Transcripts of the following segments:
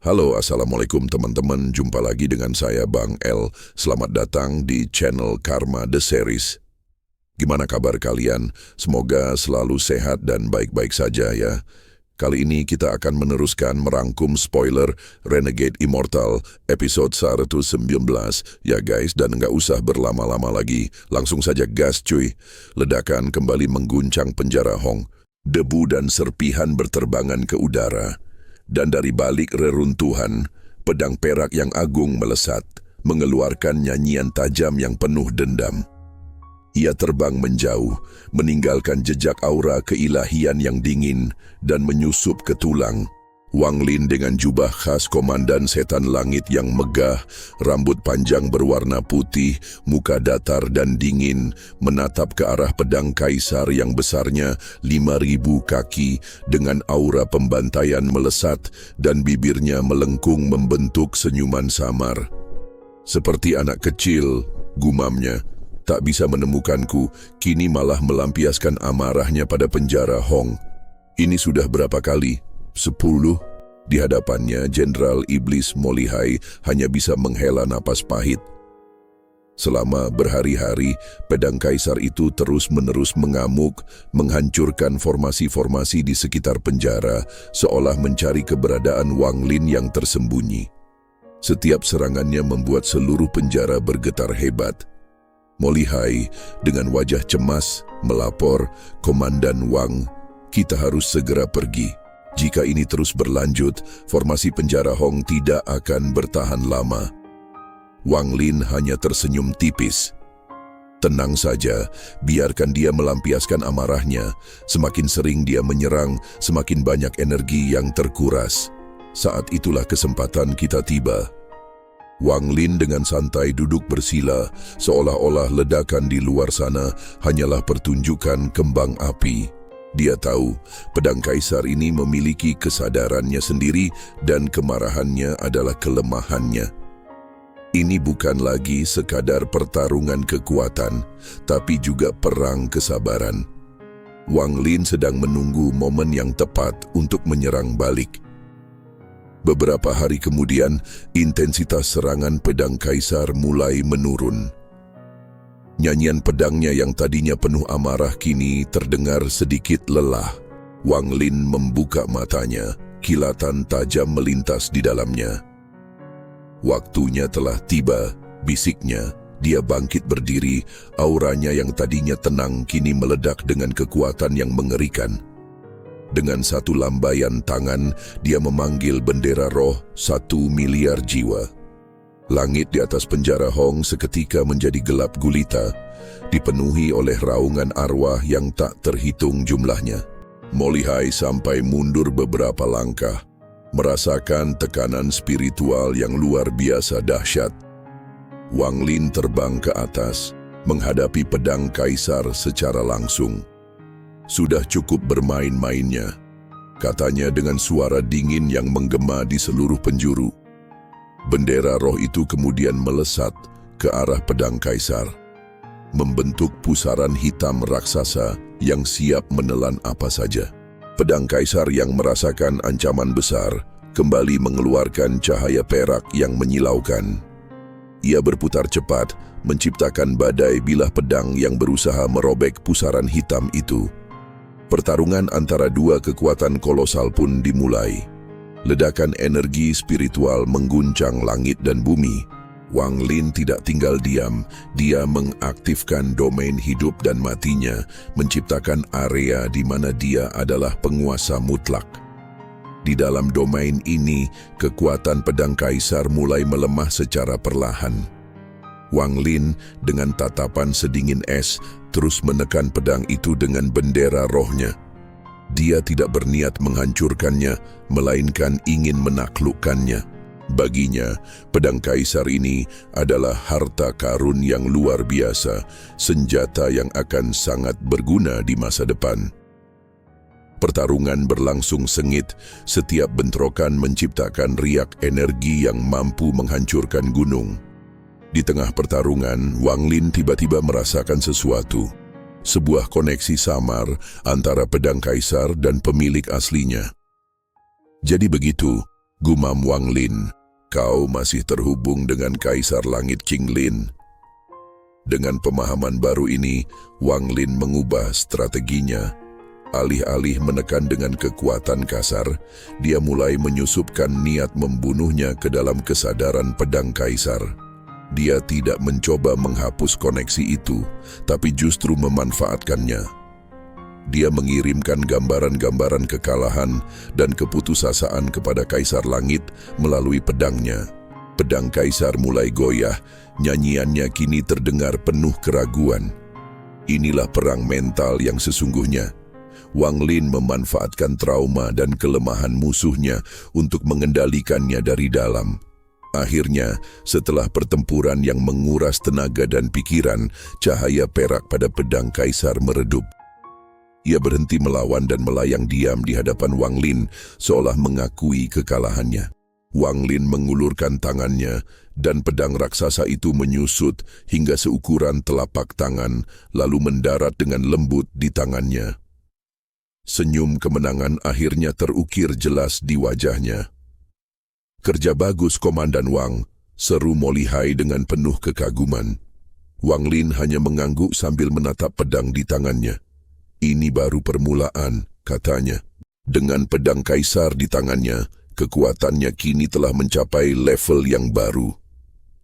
Halo, Assalamualaikum teman-teman. Jumpa lagi dengan saya, Bang L. Selamat datang di channel Karma The Series. Gimana kabar kalian? Semoga selalu sehat dan baik-baik saja ya. Kali ini kita akan meneruskan merangkum spoiler Renegade Immortal episode 119. Ya guys, dan nggak usah berlama-lama lagi. Langsung saja gas cuy. Ledakan kembali mengguncang penjara Hong. Debu dan serpihan berterbangan ke udara. Dan dari balik reruntuhan, pedang perak yang agung melesat, mengeluarkan nyanyian tajam yang penuh dendam. Ia terbang menjauh, meninggalkan jejak aura keilahian yang dingin dan menyusup ke tulang. Wang Lin dengan jubah khas komandan setan langit yang megah, rambut panjang berwarna putih, muka datar dan dingin, menatap ke arah pedang kaisar yang besarnya 5.000 kaki dengan aura pembantaian melesat dan bibirnya melengkung membentuk senyuman samar. Seperti anak kecil, gumamnya, tak bisa menemukanku, kini malah melampiaskan amarahnya pada penjara Hong. Ini sudah berapa kali? 10. Di hadapannya, Jenderal Iblis Mo Lihai hanya bisa menghela napas pahit. Selama berhari-hari, pedang kaisar itu terus-menerus mengamuk, menghancurkan formasi-formasi di sekitar penjara, seolah mencari keberadaan Wang Lin yang tersembunyi. Setiap serangannya membuat seluruh penjara bergetar hebat. Mo Lihai dengan wajah cemas melapor, "Komandan Wang, kita harus segera pergi. Jika ini terus berlanjut, formasi penjara Hong tidak akan bertahan lama." Wang Lin hanya tersenyum tipis. Tenang saja, biarkan dia melampiaskan amarahnya. Semakin sering dia menyerang, semakin banyak energi yang terkuras. Saat itulah kesempatan kita tiba. Wang Lin dengan santai duduk bersila, seolah-olah ledakan di luar sana hanyalah pertunjukan kembang api. Dia tahu, pedang kaisar ini memiliki kesadarannya sendiri dan kemarahannya adalah kelemahannya. Ini bukan lagi sekadar pertarungan kekuatan, tapi juga perang kesabaran. Wang Lin sedang menunggu momen yang tepat untuk menyerang balik. Beberapa hari kemudian, intensitas serangan pedang kaisar mulai menurun. Nyanyian pedangnya yang tadinya penuh amarah kini terdengar sedikit lelah. Wang Lin membuka matanya, kilatan tajam melintas di dalamnya. Waktunya telah tiba, bisiknya. Dia bangkit berdiri, auranya yang tadinya tenang kini meledak dengan kekuatan yang mengerikan. Dengan satu lambaian tangan, dia memanggil bendera roh 1 miliar jiwa. Langit di atas penjara Hong seketika menjadi gelap gulita, dipenuhi oleh raungan arwah yang tak terhitung jumlahnya. Mo Lihai sampai mundur beberapa langkah, merasakan tekanan spiritual yang luar biasa dahsyat. Wang Lin terbang ke atas, menghadapi pedang kaisar secara langsung. "Sudah cukup bermain-mainnya," katanya dengan suara dingin yang menggema di seluruh penjuru. Bendera roh itu kemudian melesat ke arah pedang kaisar, membentuk pusaran hitam raksasa yang siap menelan apa saja. Pedang kaisar yang merasakan ancaman besar kembali mengeluarkan cahaya perak yang menyilaukan. Ia berputar cepat, menciptakan badai bilah pedang yang berusaha merobek pusaran hitam itu. Pertarungan antara dua kekuatan kolosal pun dimulai. Ledakan energi spiritual mengguncang langit dan bumi. Wang Lin tidak tinggal diam. Dia mengaktifkan domain hidup dan matinya, menciptakan area di mana dia adalah penguasa mutlak. Di dalam domain ini, kekuatan pedang kaisar mulai melemah secara perlahan. Wang Lin dengan tatapan sedingin es terus menekan pedang itu dengan bendera rohnya. Dia tidak berniat menghancurkannya, melainkan ingin menaklukkannya. Baginya, pedang kaisar ini adalah harta karun yang luar biasa, senjata yang akan sangat berguna di masa depan. Pertarungan berlangsung sengit, setiap bentrokan menciptakan riak energi yang mampu menghancurkan gunung. Di tengah pertarungan, Wang Lin tiba-tiba merasakan sesuatu. Sebuah koneksi samar antara pedang kaisar dan pemilik aslinya. Jadi begitu, Gumam Wang Lin, kau masih terhubung dengan Kaisar Langit King Lin. Dengan pemahaman baru ini, Wang Lin mengubah strateginya. Alih-alih menekan dengan kekuatan kasar, dia mulai menyusupkan niat membunuhnya ke dalam kesadaran pedang Kaisar. Dia tidak mencoba menghapus koneksi itu, tapi justru memanfaatkannya. Dia mengirimkan gambaran-gambaran kekalahan dan keputusasaan kepada Kaisar Langit melalui pedangnya. Pedang Kaisar mulai goyah, nyanyiannya kini terdengar penuh keraguan. Inilah perang mental yang sesungguhnya. Wang Lin memanfaatkan trauma dan kelemahan musuhnya untuk mengendalikannya dari dalam. Akhirnya, setelah pertempuran yang menguras tenaga dan pikiran, cahaya perak pada pedang Kaisar meredup. Ia berhenti melawan dan melayang diam di hadapan Wang Lin, seolah mengakui kekalahannya. Wang Lin mengulurkan tangannya, dan pedang raksasa itu menyusut hingga seukuran telapak tangan, lalu mendarat dengan lembut di tangannya. Senyum kemenangan akhirnya terukir jelas di wajahnya. "Kerja bagus, Komandan Wang," seru Mo Lihai dengan penuh kekaguman. Wang Lin hanya mengangguk sambil menatap pedang di tangannya. "Ini baru permulaan," katanya. Dengan pedang Kaisar di tangannya, kekuatannya kini telah mencapai level yang baru.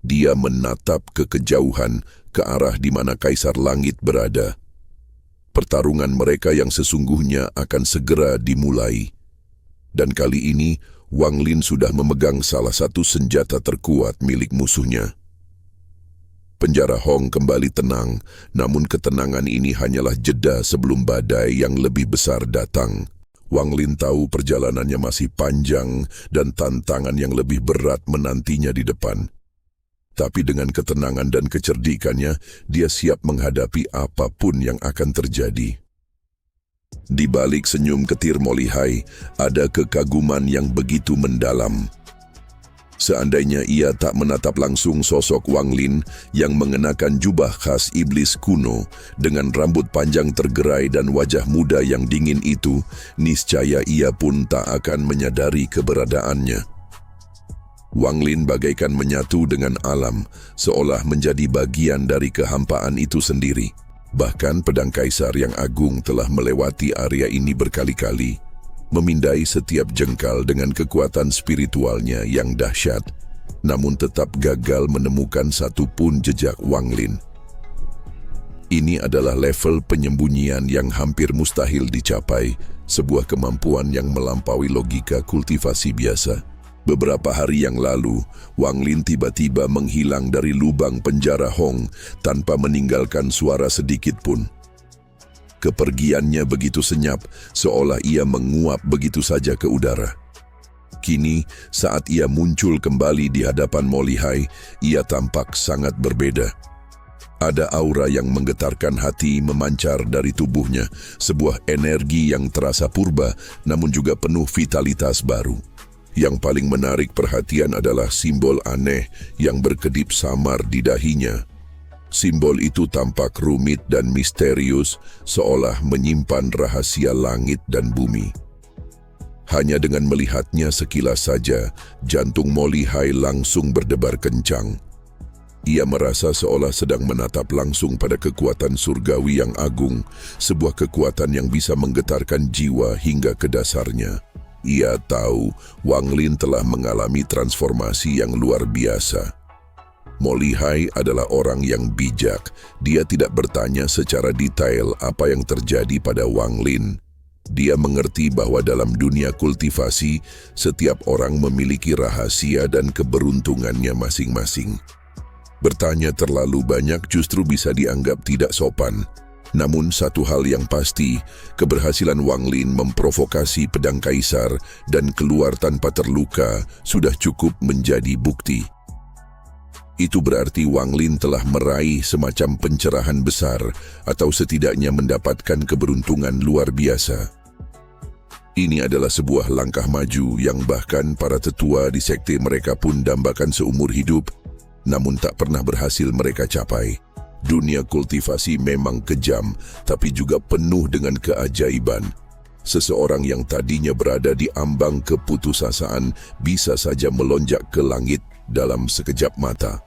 Dia menatap ke kejauhan, ke arah di mana Kaisar Langit berada. Pertarungan mereka yang sesungguhnya akan segera dimulai. Dan kali ini, Wang Lin sudah memegang salah satu senjata terkuat milik musuhnya. Penjara Hong kembali tenang, namun ketenangan ini hanyalah jeda sebelum badai yang lebih besar datang. Wang Lin tahu perjalanannya masih panjang dan tantangan yang lebih berat menantinya di depan. Tapi dengan ketenangan dan kecerdikannya, dia siap menghadapi apapun yang akan terjadi. Di balik senyum ketir Mo Lihai, ada kekaguman yang begitu mendalam. Seandainya ia tak menatap langsung sosok Wang Lin yang mengenakan jubah khas iblis kuno dengan rambut panjang tergerai dan wajah muda yang dingin itu, niscaya ia pun tak akan menyadari keberadaannya. Wang Lin bagaikan menyatu dengan alam, seolah menjadi bagian dari kehampaan itu sendiri. Bahkan pedang Kaisar yang agung telah melewati area ini berkali-kali, memindai setiap jengkal dengan kekuatan spiritualnya yang dahsyat, namun tetap gagal menemukan satupun jejak Wang Lin. Ini adalah level penyembunyian yang hampir mustahil dicapai, sebuah kemampuan yang melampaui logika kultivasi biasa. Beberapa hari yang lalu, Wang Lin tiba-tiba menghilang dari lubang penjara Hong tanpa meninggalkan suara sedikit pun. Kepergiannya begitu senyap, seolah ia menguap begitu saja ke udara. Kini, saat ia muncul kembali di hadapan Mo Lihai, ia tampak sangat berbeda. Ada aura yang menggetarkan hati memancar dari tubuhnya, sebuah energi yang terasa purba namun juga penuh vitalitas baru. Yang paling menarik perhatian adalah simbol aneh yang berkedip samar di dahinya. Simbol itu tampak rumit dan misterius, seolah menyimpan rahasia langit dan bumi. Hanya dengan melihatnya sekilas saja, jantung Mo Lihai langsung berdebar kencang. Ia merasa seolah sedang menatap langsung pada kekuatan surgawi yang agung, sebuah kekuatan yang bisa menggetarkan jiwa hingga ke dasarnya. Ia tahu Wang Lin telah mengalami transformasi yang luar biasa. Mo Lihai adalah orang yang bijak. Dia tidak bertanya secara detail apa yang terjadi pada Wang Lin. Dia mengerti bahwa dalam dunia kultivasi, setiap orang memiliki rahasia dan keberuntungannya masing-masing. Bertanya terlalu banyak justru bisa dianggap tidak sopan. Namun satu hal yang pasti, keberhasilan Wang Lin memprovokasi pedang Kaisar dan keluar tanpa terluka sudah cukup menjadi bukti. Itu berarti Wang Lin telah meraih semacam pencerahan besar atau setidaknya mendapatkan keberuntungan luar biasa. Ini adalah sebuah langkah maju yang bahkan para tetua di sekte mereka pun dambakan seumur hidup, namun tak pernah berhasil mereka capai. Dunia kultivasi memang kejam, tapi juga penuh dengan keajaiban. Seseorang yang tadinya berada di ambang keputusasaan bisa saja melonjak ke langit dalam sekejap mata.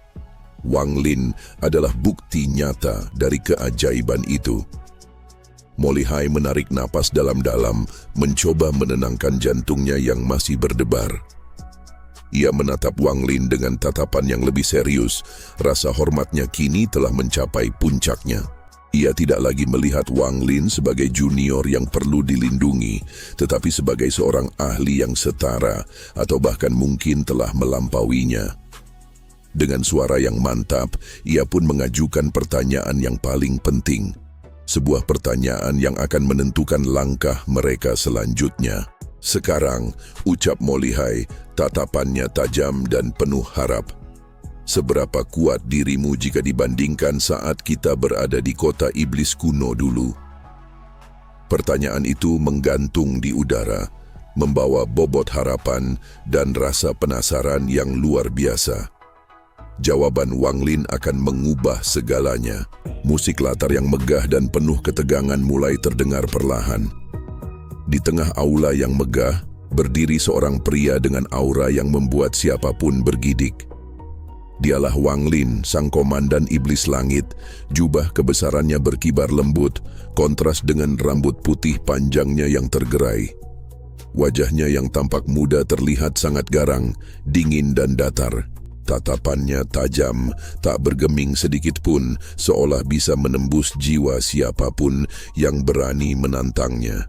Wang Lin adalah bukti nyata dari keajaiban itu. Molly Hai menarik napas dalam-dalam, mencoba menenangkan jantungnya yang masih berdebar. Ia menatap Wang Lin dengan tatapan yang lebih serius. Rasa hormatnya kini telah mencapai puncaknya. Ia tidak lagi melihat Wang Lin sebagai junior yang perlu dilindungi, tetapi sebagai seorang ahli yang setara atau bahkan mungkin telah melampauinya. Dengan suara yang mantap, ia pun mengajukan pertanyaan yang paling penting. Sebuah pertanyaan yang akan menentukan langkah mereka selanjutnya. Sekarang, ucap Molly Hai, tatapannya tajam dan penuh harap. Seberapa kuat dirimu jika dibandingkan saat kita berada di kota iblis kuno dulu? Pertanyaan itu menggantung di udara, membawa bobot harapan dan rasa penasaran yang luar biasa. Jawaban Wang Lin akan mengubah segalanya. Musik latar yang megah dan penuh ketegangan mulai terdengar perlahan. Di tengah aula yang megah, berdiri seorang pria dengan aura yang membuat siapapun bergidik. Dialah Wang Lin, sang komandan iblis langit. Jubah kebesarannya berkibar lembut, kontras dengan rambut putih panjangnya yang tergerai. Wajahnya yang tampak muda terlihat sangat garang, dingin dan datar. Tatapannya tajam, tak bergeming sedikit pun, seolah bisa menembus jiwa siapapun yang berani menantangnya.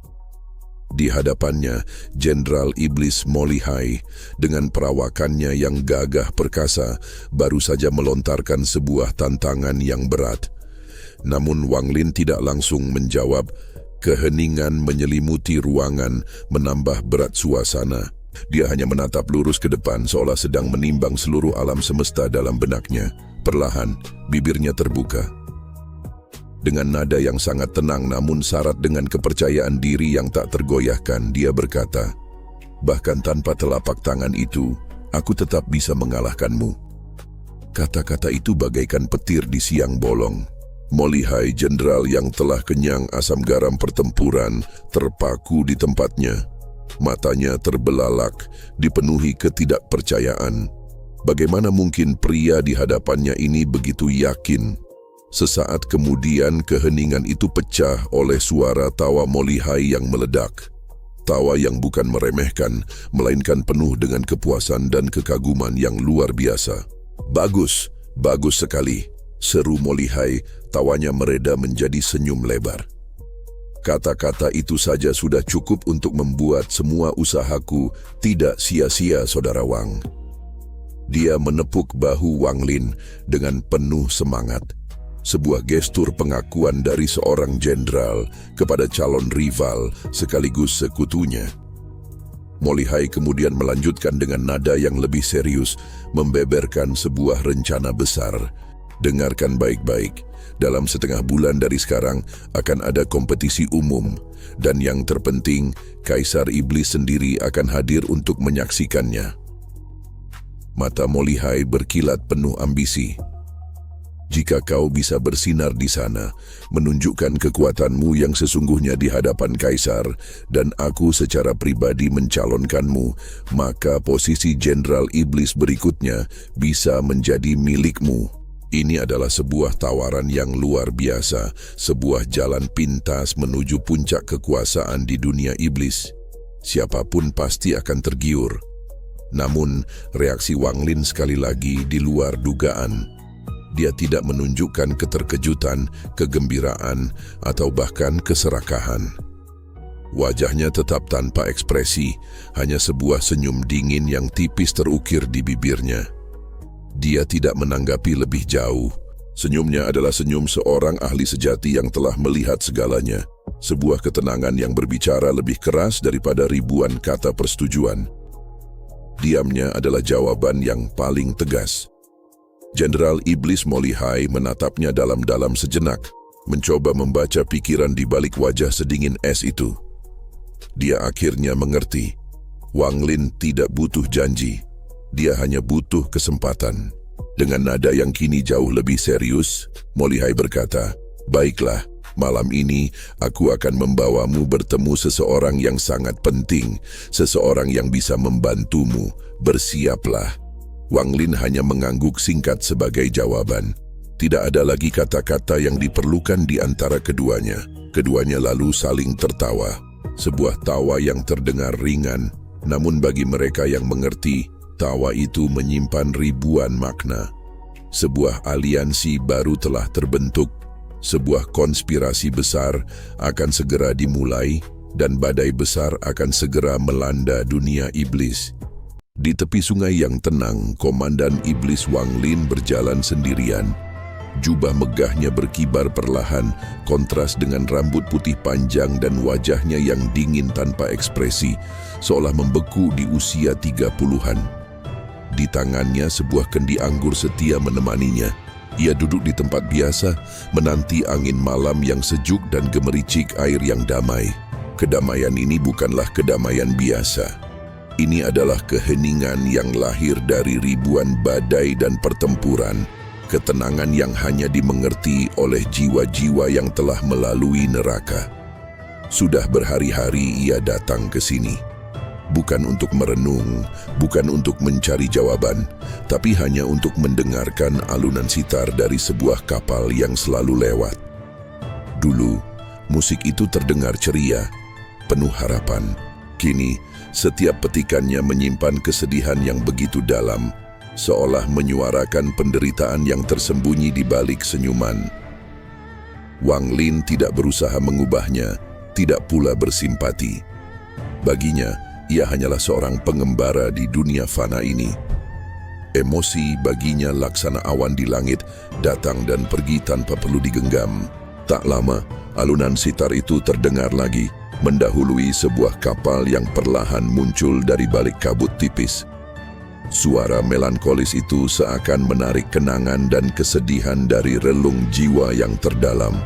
Di hadapannya, Jenderal Iblis Molly Hai dengan perawakannya yang gagah perkasa baru saja melontarkan sebuah tantangan yang berat. Namun Wang Lin tidak langsung menjawab. Keheningan menyelimuti ruangan, menambah berat suasana. Dia hanya menatap lurus ke depan seolah sedang menimbang seluruh alam semesta dalam benaknya. Perlahan, bibirnya terbuka. Dengan nada yang sangat tenang namun syarat dengan kepercayaan diri yang tak tergoyahkan, dia berkata, "Bahkan tanpa telapak tangan itu, aku tetap bisa mengalahkanmu." Kata-kata itu bagaikan petir di siang bolong. Molly Hai, jenderal yang telah kenyang asam garam pertempuran, terpaku di tempatnya. Matanya terbelalak, dipenuhi ketidakpercayaan. Bagaimana mungkin pria di hadapannya ini begitu yakin? Sesaat kemudian keheningan itu pecah oleh suara tawa Molly Hai yang meledak. Tawa yang bukan meremehkan, melainkan penuh dengan kepuasan dan kekaguman yang luar biasa. "Bagus, bagus sekali," seru Molly Hai, tawanya mereda menjadi senyum lebar. "Kata-kata itu saja sudah cukup untuk membuat semua usahaku tidak sia-sia, Saudara Wang." Dia menepuk bahu Wang Lin dengan penuh semangat. Sebuah gestur pengakuan dari seorang jenderal kepada calon rival sekaligus sekutunya. Molly Hai kemudian melanjutkan dengan nada yang lebih serius, membeberkan sebuah rencana besar. "Dengarkan baik-baik, dalam setengah bulan dari sekarang akan ada kompetisi umum, dan yang terpenting, Kaisar Iblis sendiri akan hadir untuk menyaksikannya." Mata Molly Hai berkilat penuh ambisi. "Jika kau bisa bersinar di sana, menunjukkan kekuatanmu yang sesungguhnya di hadapan Kaisar, dan aku secara pribadi mencalonkanmu, maka posisi Jenderal Iblis berikutnya bisa menjadi milikmu." Ini adalah sebuah tawaran yang luar biasa, sebuah jalan pintas menuju puncak kekuasaan di dunia iblis. Siapapun pasti akan tergiur. Namun, reaksi Wang Lin sekali lagi di luar dugaan. Dia tidak menunjukkan keterkejutan, kegembiraan, atau bahkan keserakahan. Wajahnya tetap tanpa ekspresi, hanya sebuah senyum dingin yang tipis terukir di bibirnya. Dia tidak menanggapi lebih jauh. Senyumnya adalah senyum seorang ahli sejati yang telah melihat segalanya. Sebuah ketenangan yang berbicara lebih keras daripada ribuan kata persetujuan. Diamnya adalah jawaban yang paling tegas. Jenderal Iblis Molly Hai menatapnya dalam-dalam sejenak, mencoba membaca pikiran di balik wajah sedingin es itu. Dia akhirnya mengerti. Wang Lin tidak butuh janji. Dia hanya butuh kesempatan. Dengan nada yang kini jauh lebih serius, Molly Hai berkata, "Baiklah, Malam ini, aku akan membawamu bertemu seseorang yang sangat penting, seseorang yang bisa membantumu. Bersiaplah. Wang Lin hanya mengangguk singkat sebagai jawaban. Tidak ada lagi kata-kata yang diperlukan di antara keduanya. Keduanya lalu saling tertawa. Sebuah tawa yang terdengar ringan, namun bagi mereka yang mengerti, tawa itu menyimpan ribuan makna. Sebuah aliansi baru telah terbentuk, sebuah konspirasi besar akan segera dimulai, dan badai besar akan segera melanda dunia iblis. Di tepi sungai yang tenang, Komandan Iblis Wang Lin berjalan sendirian. Jubah megahnya berkibar perlahan, kontras dengan rambut putih panjang dan wajahnya yang dingin tanpa ekspresi, seolah membeku di usia 30-an. Di tangannya sebuah kendi anggur setia menemaninya. Ia duduk di tempat biasa, menanti angin malam yang sejuk dan gemericik air yang damai. Kedamaian ini bukanlah kedamaian biasa. Ini adalah keheningan yang lahir dari ribuan badai dan pertempuran. Ketenangan yang hanya dimengerti oleh jiwa-jiwa yang telah melalui neraka. Sudah berhari-hari ia datang ke sini. Bukan untuk merenung, bukan untuk mencari jawaban, tapi hanya untuk mendengarkan alunan sitar dari sebuah kapal yang selalu lewat. Dulu, musik itu terdengar ceria, penuh harapan. Kini, setiap petikannya menyimpan kesedihan yang begitu dalam, seolah menyuarakan penderitaan yang tersembunyi di balik senyuman. Wang Lin tidak berusaha mengubahnya, tidak pula bersimpati. Baginya, ia hanyalah seorang pengembara di dunia fana ini. Emosi baginya laksana awan di langit, datang dan pergi tanpa perlu digenggam. Tak lama, alunan sitar itu terdengar lagi, mendahului sebuah kapal yang perlahan muncul dari balik kabut tipis. Suara melankolis itu seakan menarik kenangan dan kesedihan dari relung jiwa yang terdalam.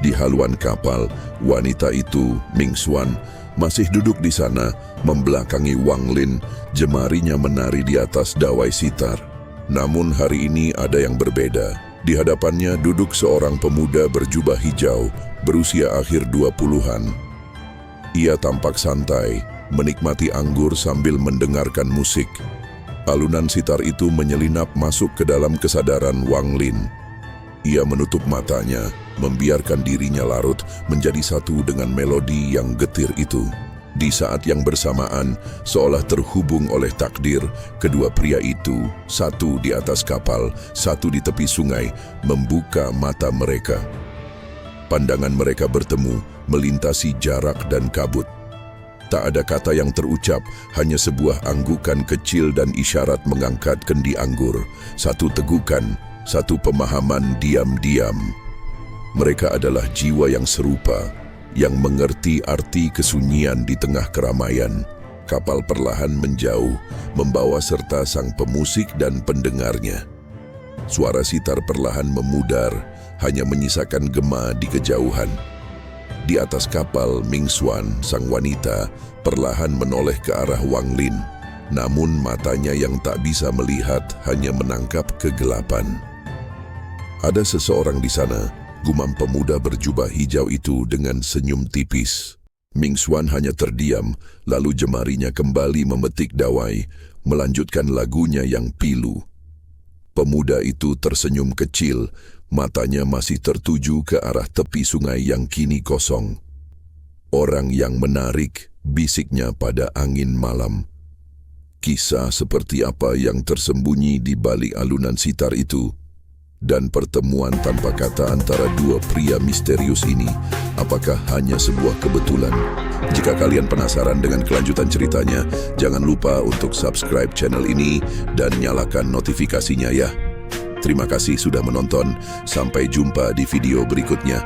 Di haluan kapal, wanita itu, Ming Xuan, masih duduk di sana, membelakangi Wang Lin, jemarinya menari di atas dawai sitar. Namun hari ini ada yang berbeda. Di hadapannya duduk seorang pemuda berjubah hijau, berusia akhir 20-an. Ia tampak santai, menikmati anggur sambil mendengarkan musik. Alunan sitar itu menyelinap masuk ke dalam kesadaran Wang Lin. Ia menutup matanya, membiarkan dirinya larut menjadi satu dengan melodi yang getir itu. Di saat yang bersamaan, seolah terhubung oleh takdir, kedua pria itu, satu di atas kapal, satu di tepi sungai, membuka mata mereka. Pandangan mereka bertemu, melintasi jarak dan kabut. Tak ada kata yang terucap, hanya sebuah anggukan kecil dan isyarat mengangkat kendi anggur. Satu tegukan, satu pemahaman diam-diam. Mereka adalah jiwa yang serupa, yang mengerti arti kesunyian di tengah keramaian. Kapal perlahan menjauh, membawa serta sang pemusik dan pendengarnya. Suara sitar perlahan memudar, hanya menyisakan gema di kejauhan. Di atas kapal, Ming Xuan, sang wanita, perlahan menoleh ke arah Wang Lin. Namun matanya yang tak bisa melihat hanya menangkap kegelapan. Ada seseorang di sana, gumam pemuda berjubah hijau itu dengan senyum tipis. Ming Xuan hanya terdiam, lalu jemarinya kembali memetik dawai, melanjutkan lagunya yang pilu. Pemuda itu tersenyum kecil, matanya masih tertuju ke arah tepi sungai yang kini kosong. Orang yang menarik, bisiknya pada angin malam. Kisah seperti apa yang tersembunyi di balik alunan sitar itu? Dan pertemuan tanpa kata antara dua pria misterius ini, apakah hanya sebuah kebetulan? Jika kalian penasaran dengan kelanjutan ceritanya, jangan lupa untuk subscribe channel ini dan nyalakan notifikasinya ya. Terima kasih sudah menonton, sampai jumpa di video berikutnya.